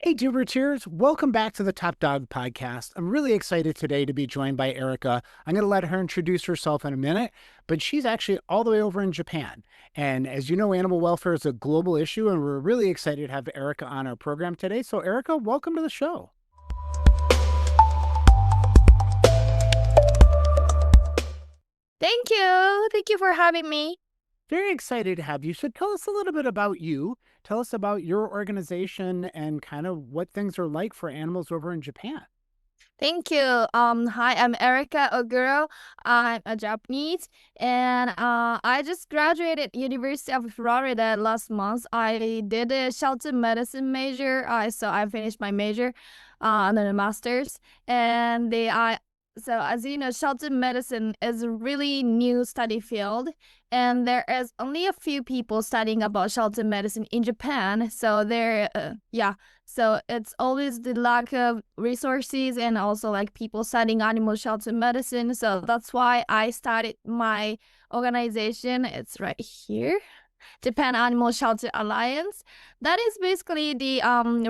Hey, Dooberteers, welcome back to the Top Dog podcast. I'm really excited today to be joined by Erika. I'm going to let her introduce herself in a minute, but she's actually all the way over in Japan. And as you know, animal welfare is a global issue, and we're really excited to have Erika on our program today. So, Erika, welcome to the show. Thank you. Thank you for having me. Very excited to have you. So, tell us a little bit about you. Tell us about your organization and kind of what things are like for animals over in Japan. Thank you. Hi, I'm Erika Oguro. I'm a Japanese, and I just graduated University of Florida last month. I did a shelter medicine major. So I finished my major, and then a master's, and so as you know, shelter medicine is a really new study field, and there is only a few people studying about shelter medicine in Japan. So it's always the lack of resources and also like people studying animal shelter medicine. So that's why I started my organization. It's right here. Japan Animal Shelter Alliance. That is basically the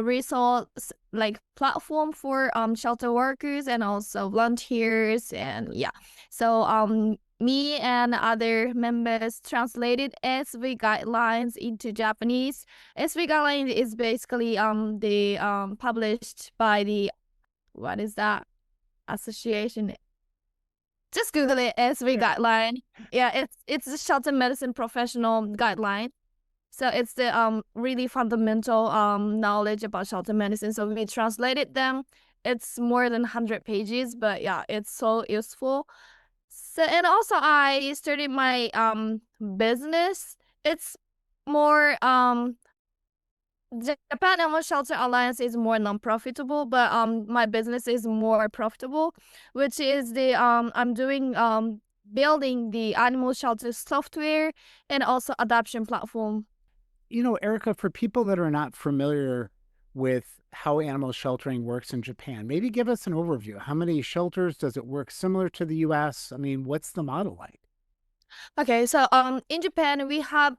resource like platform for shelter workers and also volunteers and yeah. So me and other members translated SV guidelines into Japanese. SV guidelines is basically the published by the what is that association? Just Google it, SV guideline. Yeah, it's the shelter medicine professional guideline. So it's the really fundamental knowledge about shelter medicine. So we translated them. It's more than 100 pages, but yeah, it's so useful. So and also I started my business. It's more Japan Animal Shelter Alliance is more non-profitable, but my business is more profitable, which is the I'm doing building the animal shelter software and also adoption platform. You know, Erika, for people that are not familiar with how animal sheltering works in Japan, maybe give us an overview. How many shelters? Does it work similar to the US? I mean, what's the model like? Okay, so in Japan we have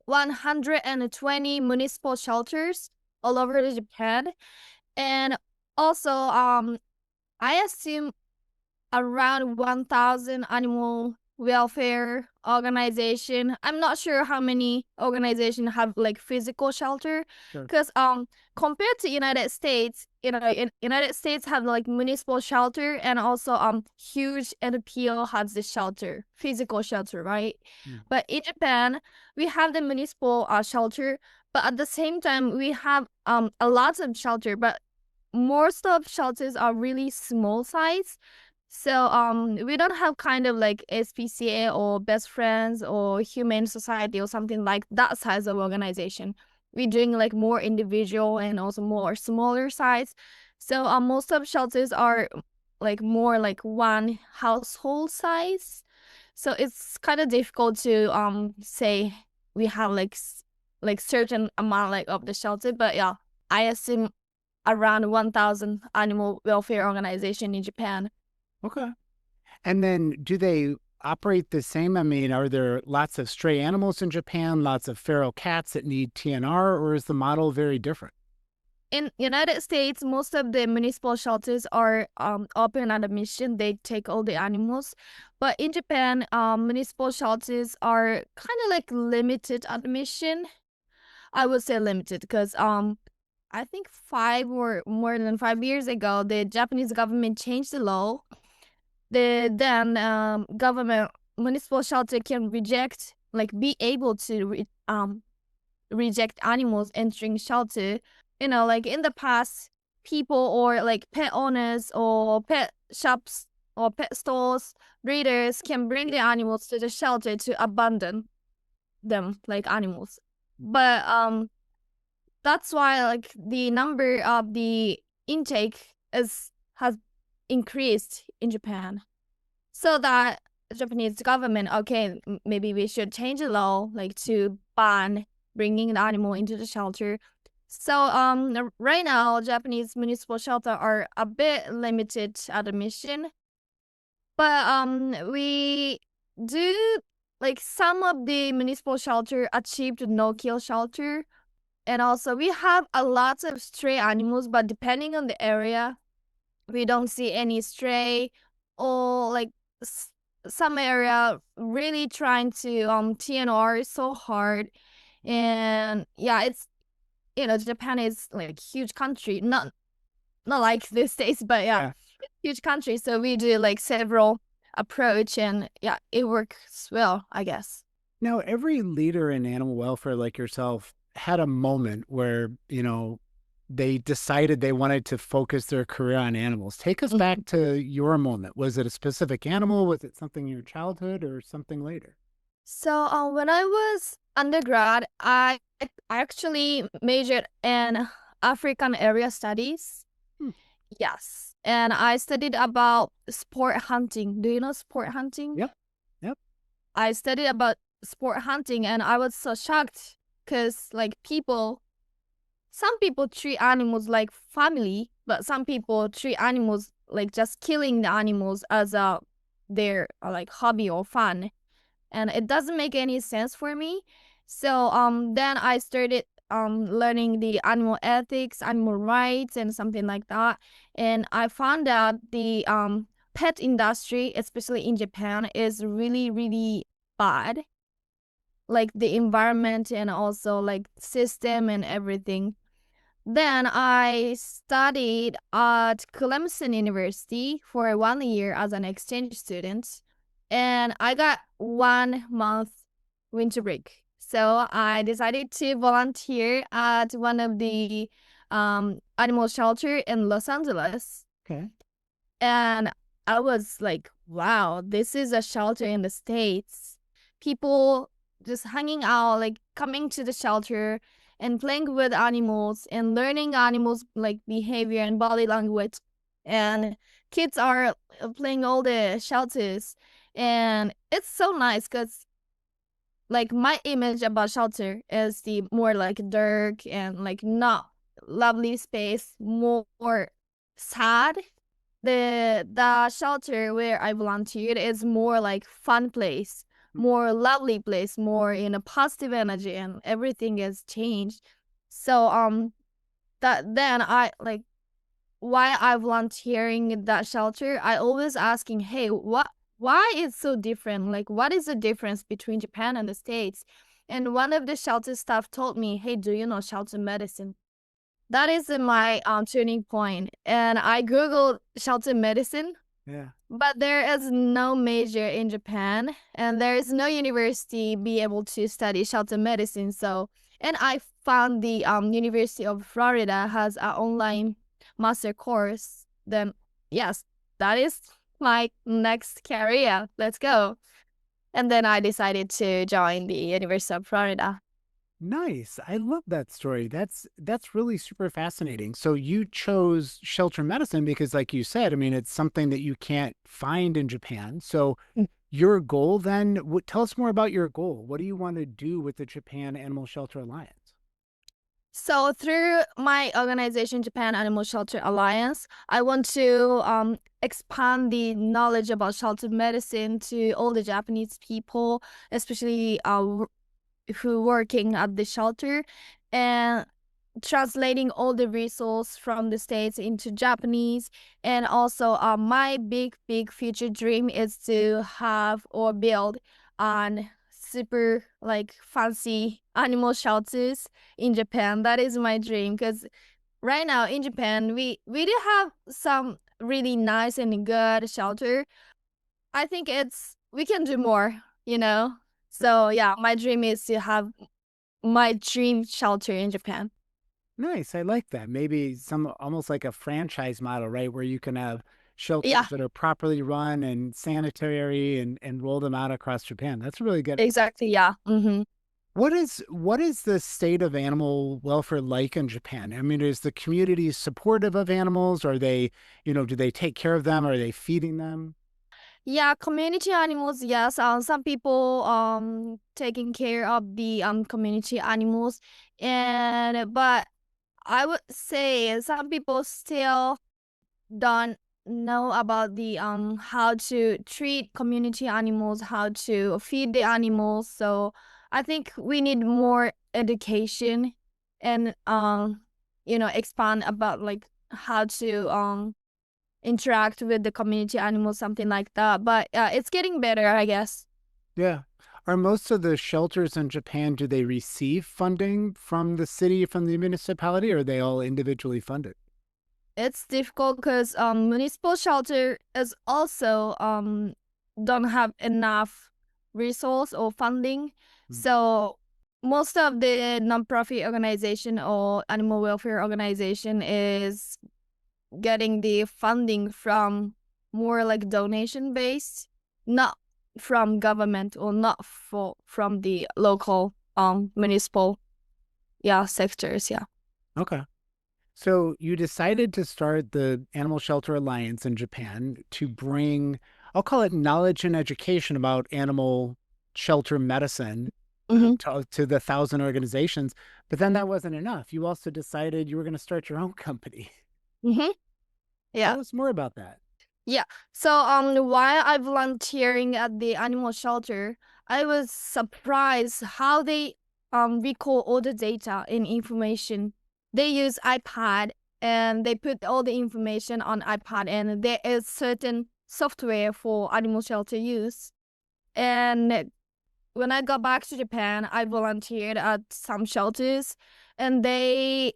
120 municipal shelters all over the Japan, and also I assume around 1,000 animal welfare organization. I'm not sure how many organizations have like physical shelter, Sure. because compared to United States, in United States have like municipal shelter and also huge NPO has the shelter, physical shelter, right? Mm. But in Japan, we have the municipal shelter, but at the same time we have a lot of shelter, but most of shelters are really small size. So we don't have kind of like SPCA or best friends or humane society or something like that size of organization. We're doing like more individual and also more smaller size. So most of shelters are like more like one household size. So it's kind of difficult to say we have like certain amount like of the shelter, but yeah, I assume around 1,000 animal welfare organization in Japan. Okay. And then do they operate the same? I mean, are there lots of stray animals in Japan, lots of feral cats that need TNR, or is the model very different? In United States, most of the municipal shelters are open at admission. They take all the animals, but in Japan, municipal shelters are kind of like limited admission. I would say limited because I think 5 or more than 5 years ago, the Japanese government changed the law. The then government municipal shelter can reject like be able to reject animals entering shelter. Like in the past, people or like pet owners or pet shops or pet stores, breeders can bring the animals to the shelter to abandon them like animals. But that's why like the number of the intake is has increased in Japan. So that Japanese government, okay, maybe we should change the law like to ban bringing the animal into the shelter. So right now Japanese municipal shelter are a bit limited at admission, but we do like some of the municipal shelter achieved no kill shelter, And also we have a lot of stray animals, but depending on the area, we don't see any stray, or like s- some area really trying to TNR so hard. And yeah, it's, Japan is like huge country, not like the States, but yeah, Yeah. huge country. So we do like several approach, and yeah, it works well, I guess. Now, every leader in animal welfare like yourself had a moment where, they decided they wanted to focus their career on animals. Take us Mhm. back to your moment. Was it a specific animal? Was it something in your childhood or something later? So when I was undergrad, I actually majored in African area studies. Hmm. Yes, and I studied about sport hunting. Do you know sport hunting? Yep. Yep. I studied about sport hunting, and I was so shocked because like some people treat animals like family, but some people treat animals like just killing the animals as their like hobby or fun, and it doesn't make any sense for me. So then I started learning the animal ethics, animal rights, and something like that. And I found out the pet industry, especially in Japan, is really really bad. Like the environment and also like system and everything. Then I studied at Clemson University for 1 year as an exchange student, and I got 1 month winter break. So I decided to volunteer at one of the animal shelter in Los Angeles. Okay. And I was like, wow, this is a shelter in the States. People just hanging out, like coming to the shelter and playing with animals and learning animals like behavior and body language. And kids are playing all the shelters. And it's so nice because like my image about shelter is the more like dark and like not lovely space, more sad. The shelter where I volunteered is more like fun place, more lovely place, more in a positive energy, and everything has changed. So that then I like why I volunteering in that shelter, I always asking, hey, why is so different? Like what is the difference between Japan and the States? And one of the shelter staff told me, hey, do you know shelter medicine? That is my turning point. And I Googled shelter medicine, Yeah. but there is no major in Japan, and there is no university be able to study shelter medicine. So, and I found the University of Florida has an online master course. Then, yes, that is my next career. Let's go. And then I decided to join the University of Florida. Nice. I love that story. That's really super fascinating. So you chose shelter medicine because like you said, I mean, it's something that you can't find in Japan. So your goal then, tell us more about your goal. What do you want to do with the Japan Animal Shelter Alliance? So through my organization, Japan Animal Shelter Alliance, I want to expand the knowledge about shelter medicine to all the Japanese people, especially who working at the shelter, and translating all the resources from the States into Japanese. And also my big future dream is to have or build on super like fancy animal shelters in Japan. That is my dream because right now in Japan we do have some really nice and good shelter. I think it's we can do more. So yeah, my dream is to have my dream shelter in Japan. Nice. I like that. Maybe some almost like a franchise model, right? Where you can have Yeah, shelters that are properly run and sanitary and roll them out across Japan. That's really good. exactly. Yeah. What is the state of animal welfare like in Japan? I mean, is the community supportive of animals? Are they, do they take care of them? Are they feeding them? Yeah, community animals, yes. Some people taking care of the community animals, and but I would say some people still don't know about the how to treat community animals, how to feed the animals. So I think we need more education and expand about like how to interact with the community animals, something like that. But it's getting better, I guess. Yeah. Are most of the shelters in Japan, do they receive funding from the city, from the municipality, or are they all individually funded? It's difficult because municipal shelter is also don't have enough resource or funding. Mm. So most of the nonprofit organization or animal welfare organization is getting the funding from more like donation based, not from government or not from the local municipal sectors. Yeah. Okay. So you decided to start the Animal Shelter Alliance in Japan to bring, I'll call it knowledge and education about animal shelter medicine Mm-hmm. to the 1,000 organizations. But then that wasn't enough. You also decided you were going to start your own company. Mm-hmm. Yeah. Tell us more about that. Yeah. So while I volunteering at the animal shelter, I was surprised how they record all the data and information. They use iPad and they put all the information on iPad, and there is certain software for animal shelter use. And when I got back to Japan, I volunteered at some shelters, and they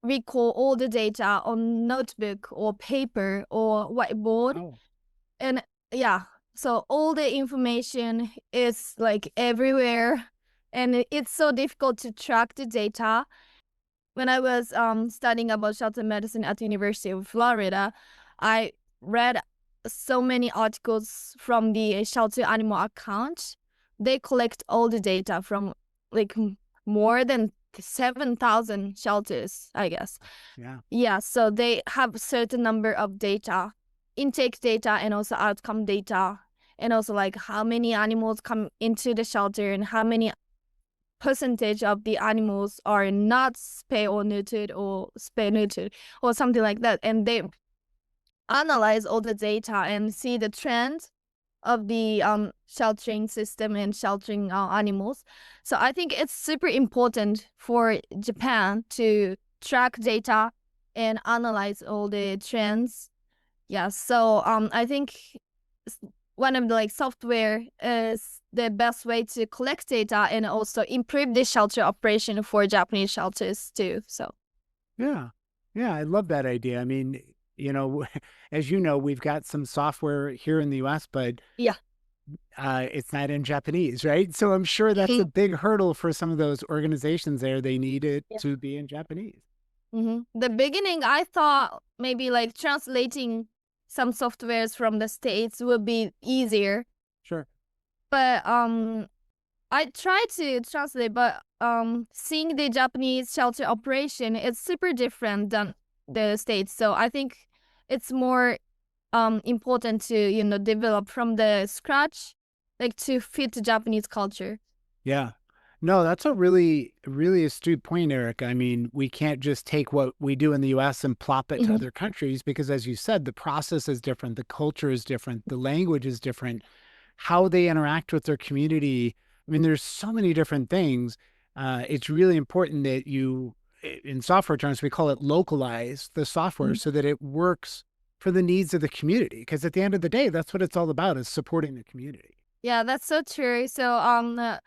record all the data on notebook or paper or whiteboard. Oh, And yeah, so all the information is like everywhere, and it's so difficult to track the data. When I was studying about shelter medicine at the University of Florida, I read so many articles from the shelter animal account. They collect all the data from like more than 7,000 shelters, I guess. yeah. Yeah, so they have a certain number of data, intake data and also outcome data, and also like how many animals come into the shelter and how many percentage of the animals are not spay or neutered or spay neutered or something like that. And they analyze all the data and see the trend of the sheltering system and sheltering animals. So I think it's super important for Japan to track data and analyze all the trends. Yeah, so I think one of the like software is the best way to collect data and also improve the shelter operation for Japanese shelters too. So Yeah. Yeah. I love that idea. I mean, as you know, we've got some software here in the US, but yeah. it's not in Japanese, right? So I'm sure that's a big hurdle for some of those organizations there. They need it Yeah. to be in Japanese. The beginning, I thought maybe like translating some softwares from the States would be easier, Sure. but I tried to translate, but seeing the Japanese shelter operation, it's super different than the States. So I think it's more important to develop from the scratch, like to fit the Japanese culture. Yeah. No, that's a really, really astute point, Eric. I mean, we can't just take what we do in the US and plop it to Hmm. other countries because, as you said, the process is different, the culture is different, the language is different, how they interact with their community. I mean, there's so many different things. It's really important that in software terms, we call it localize the software so that it works for the needs of the community. Because at the end of the day, that's what it's all about is supporting the community. Yeah, that's so true. So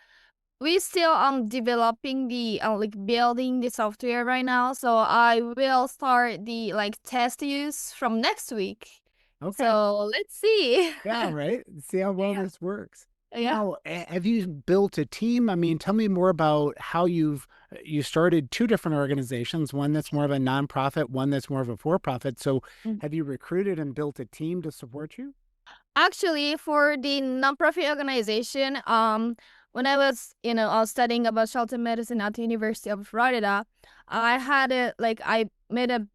we still developing the like building the software right now. So I will start the like test use from next week. Okay. So let's see. Yeah, right. See how well Yeah. this works. Yeah. Now, have you built a team? I mean, tell me more about how you started two different organizations, one that's more of a nonprofit, one that's more of a for-profit. So, Mm. have you recruited and built a team to support you? Actually, for the nonprofit organization, when I was, studying about shelter medicine at the University of Florida, I had I made a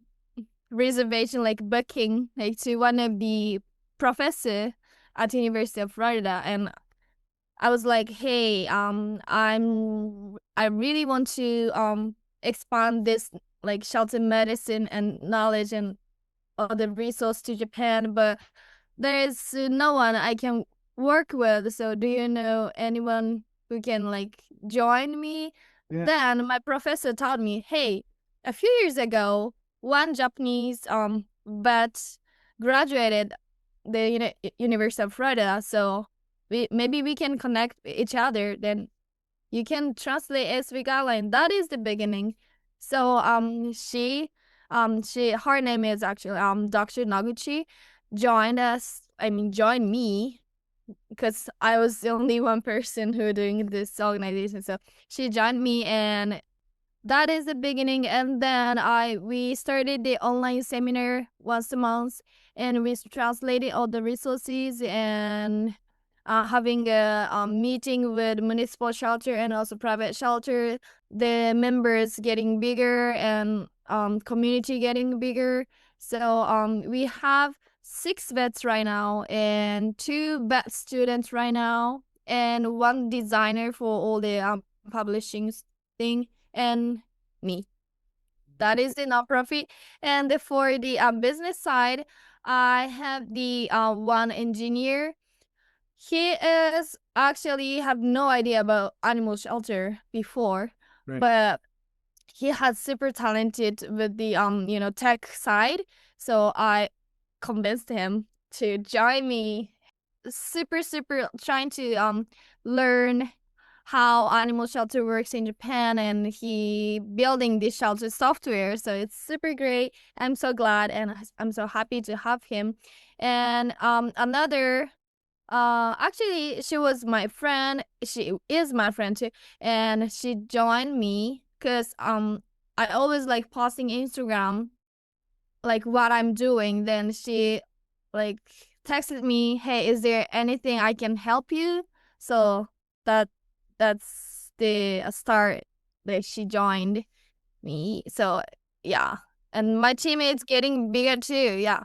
reservation, like booking, like to one of the professor at the University of Florida, and I was like, hey, I really want to expand this like shelter medicine and knowledge and other resource to Japan, but there is no one I can work with. So do you know anyone who can like join me? Yeah. then my professor told me, hey, a few years ago, one Japanese vet graduated the University of Florida, so maybe we can connect each other. Then you can translate SV guideline. That is the beginning. So her name is actually Dr. Naguchi, joined us. I mean, joined me because I was the only one person who doing this organization. So she joined me, and that is the beginning. And then we started the online seminar once a month, and we translated all the resources, and having a meeting with municipal shelter and also private shelter, the members getting bigger, and community getting bigger. So we have 6 vets right now, and 2 vet students right now, and 1 designer for all the publishing thing, and me. That is the nonprofit. And for the business side, I have the one engineer. He is actually have no idea about animal shelter before, Right. but he has super talented with the tech side. So I convinced him to join me. Super trying to learn how animal shelter works in Japan, and he building this shelter software. So it's super great. I'm so glad, and I'm so happy to have him. And another actually, she was my friend. She is my friend too, and she joined me because I always like posting Instagram like what I'm doing. Then she like texted me, "Hey, is there anything I can help you?" So that that's the start that she joined me. So yeah, and my teammates getting bigger too. Yeah.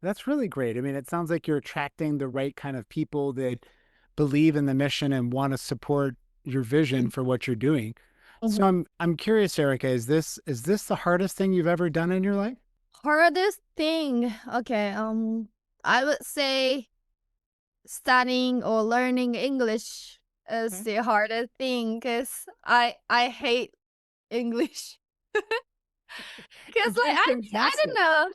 That's really great. I mean, it sounds like you're attracting the right kind of people that believe in the mission and want to support your vision for what you're doing. So Mhm. I'm curious, Erika, is this the hardest thing you've ever done in your life? Hardest thing. Okay. I would say studying or learning English is Okay. the hardest thing because I hate English. Because You're like doing I don't fantastic. know.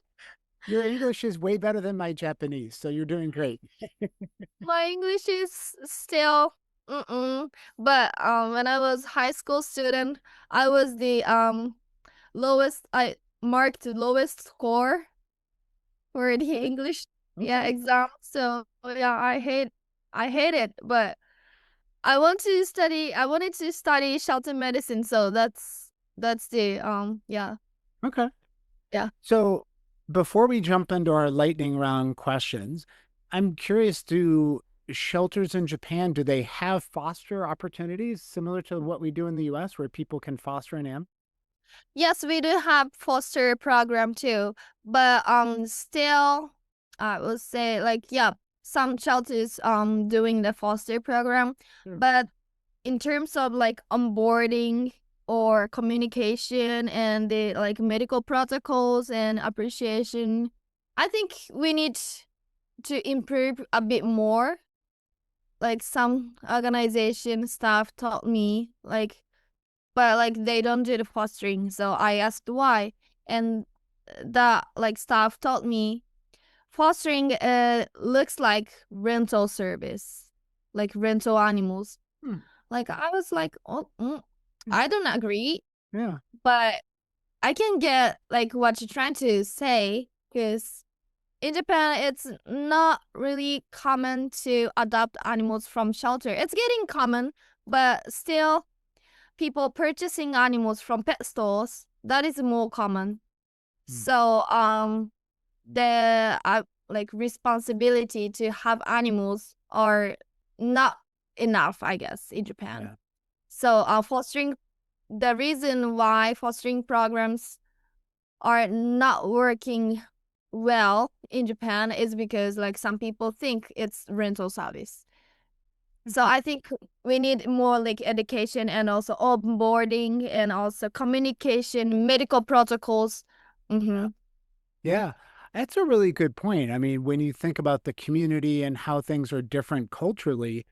Your English is way better than my Japanese, so you're doing great. My English is still but when I was high school student, I was the lowest I marked the lowest score for the Really? English, yeah, Okay. exam. So yeah, I hate it, but I wanted to study shelter medicine, so that's the yeah. Okay. Yeah. So before we jump into our lightning round questions, I'm curious, do shelters in Japan, do they have foster opportunities similar to what we do in the US where people can foster an animal? Yes, we do have foster program too, but still I would say like yeah, some shelters doing the foster program, Sure. but in terms of like onboarding or communication and the like medical protocols and appreciation, I think we need to improve a bit more. Like some organization staff taught me like, but like they don't do the fostering. So I asked why, and the like staff told me fostering looks like rental service, like rental animals. Hmm. Like I was like, oh, Yeah. I don't agree, Yeah. but I can get like what you're trying to say because in Japan, it's not really common to adopt animals from shelter. It's getting common, but still, people purchasing animals from pet stores, that is more common. Hmm. So, the like responsibility to have animals are not enough, I guess, in Japan. Yeah. So, fostering the reason why fostering programs are not working well in Japan is because like some people think it's rental service. So I think we need more like education and also onboarding and also communication, medical protocols. Yeah. Mm-hmm. Yeah. That's a really good point. I mean, when you think about the community and how things are different culturally,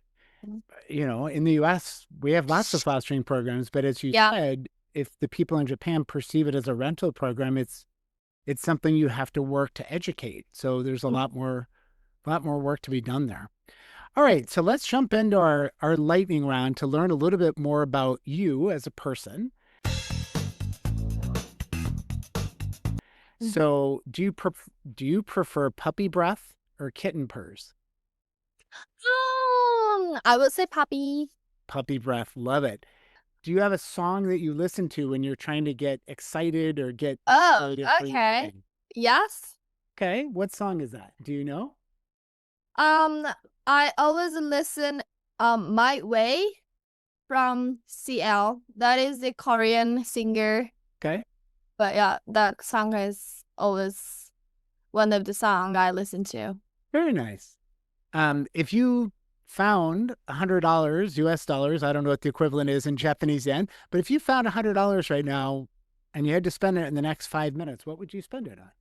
in the US, we have lots of fostering programs, but as you Yeah. said, if the people in Japan perceive it as a rental program, it's something you have to work to educate. So there's a lot more work to be done there. All right, so let's jump into our lightning round to learn a little bit more about you as a person. So, do you prefer puppy breath or kitten purrs? I would say puppy. Puppy breath, love it. Do you have a song that you listen to when you're trying to get excited or get Oh, motivated for your okay. day? Yes. Okay, what song is that? Do you know? Um, I always listen My Way from CL. That is the Korean singer. Okay, But yeah, that song is always one of the song I listen to. very nice. If you found $100 US dollars, I don't know what the equivalent is in Japanese yen, but if you found $100 right now and you had to spend it in the next 5 minutes, what would you spend it on?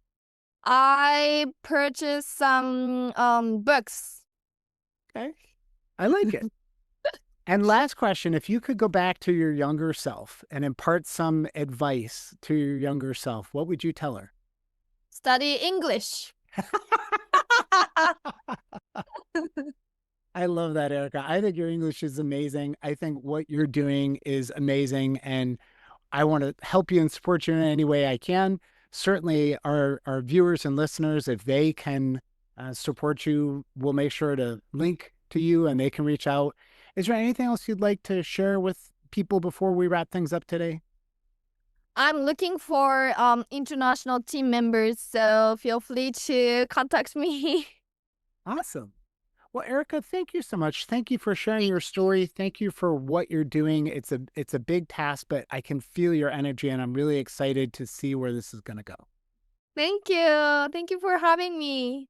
I purchased some books. Okay, I like it. And last question, if you could go back to your younger self and impart some advice to your younger self, what would you tell her? Study English. I love that, Erica. I think your English is amazing. I think what you're doing is amazing. And I want to help you and support you in any way I can. Certainly, our viewers and listeners, if they can support you, we'll make sure to link to you and they can reach out. Is there anything else you'd like to share with people before we wrap things up today? I'm looking for international team members, so feel free to contact me. Awesome. Well, Erica, thank you so much. Thank you for sharing your story. Thank you for what you're doing. It's a big task, but I can feel your energy and I'm really excited to see where this is going to go. Thank you. Thank you for having me.